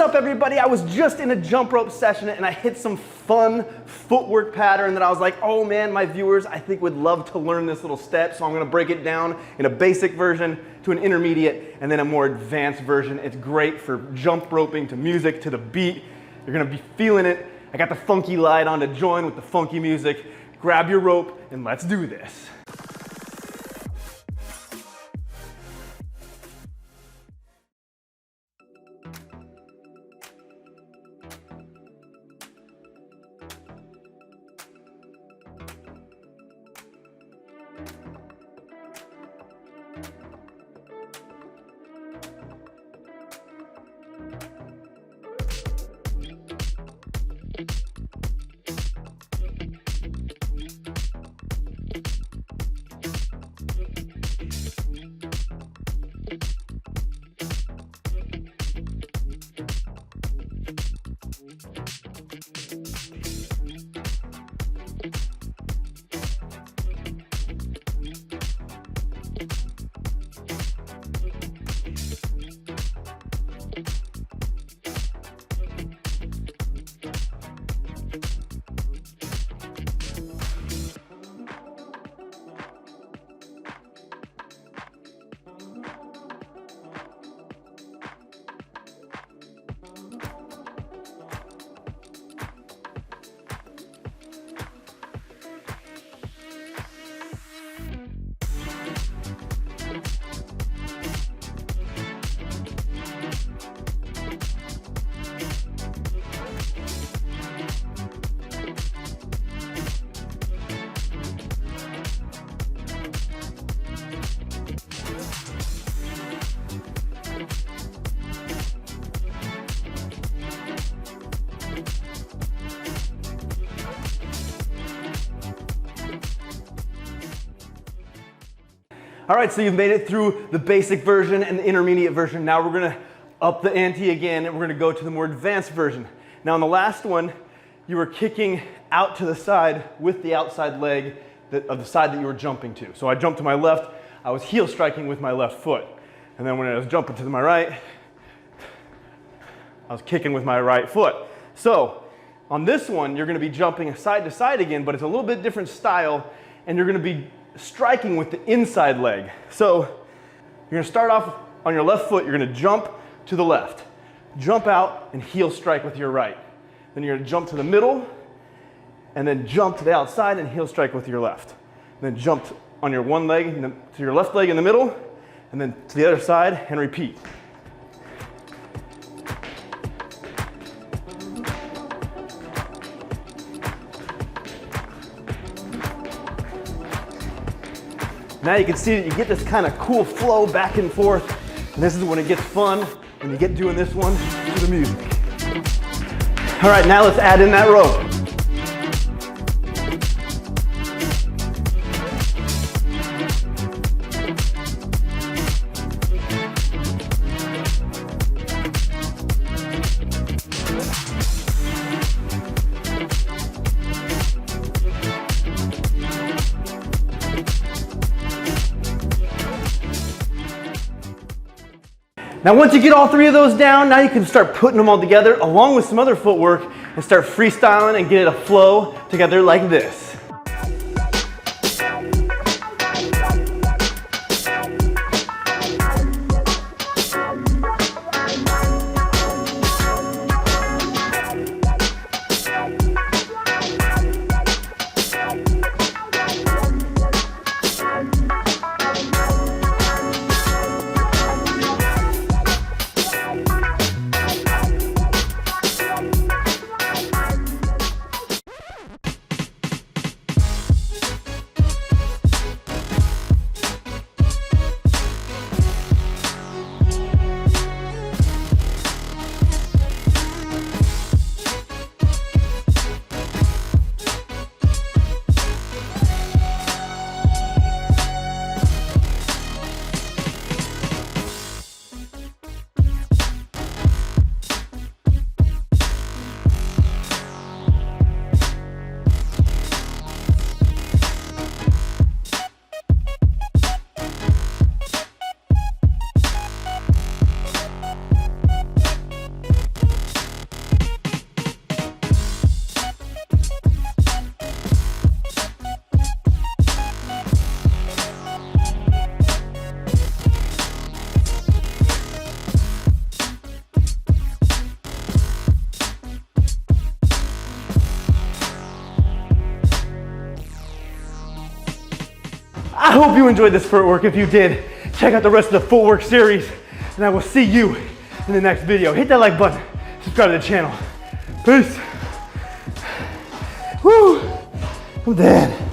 up, everybody? I was just in a jump rope session and I hit some fun footwork pattern that I was like, oh man, my viewers I think would love to learn this little step, so I'm gonna break it down in a basic version to an intermediate and then a more advanced version. It's great for jump roping to music, to the beat. You're gonna be feeling it. I got the funky light on to join with the funky music. Grab your rope and let's do this. All right, so you've made it through the basic version and the intermediate version. Now we're gonna up the ante again and we're gonna go to the more advanced version. Now in the last one, you were kicking out to the side with the outside leg of the side that you were jumping to. So I jumped to my left, I was heel striking with my left foot. And then when I was jumping to my right, I was kicking with my right foot. So on this one, you're gonna be jumping side to side again, but it's a little bit different style, and you're gonna be striking with the inside leg. So you're gonna start off on your left foot, you're gonna jump to the left, jump out and heel strike with your right. Then you're gonna jump to the middle and then jump to the outside and heel strike with your left. And then jump on your one leg to your left leg in the middle and then to the other side and repeat. Now you can see that you get this kind of cool flow back and forth. And this is when it gets fun, when you get doing this one to the music. All right, now let's add in that rope. Now once you get all three of those down, now you can start putting them all together along with some other footwork and start freestyling and get it a flow together like this. I hope you enjoyed this footwork. If you did, check out the rest of the footwork series, and I will see you in the next video. Hit that like button, subscribe to the channel. Peace. Woo, I'm dead.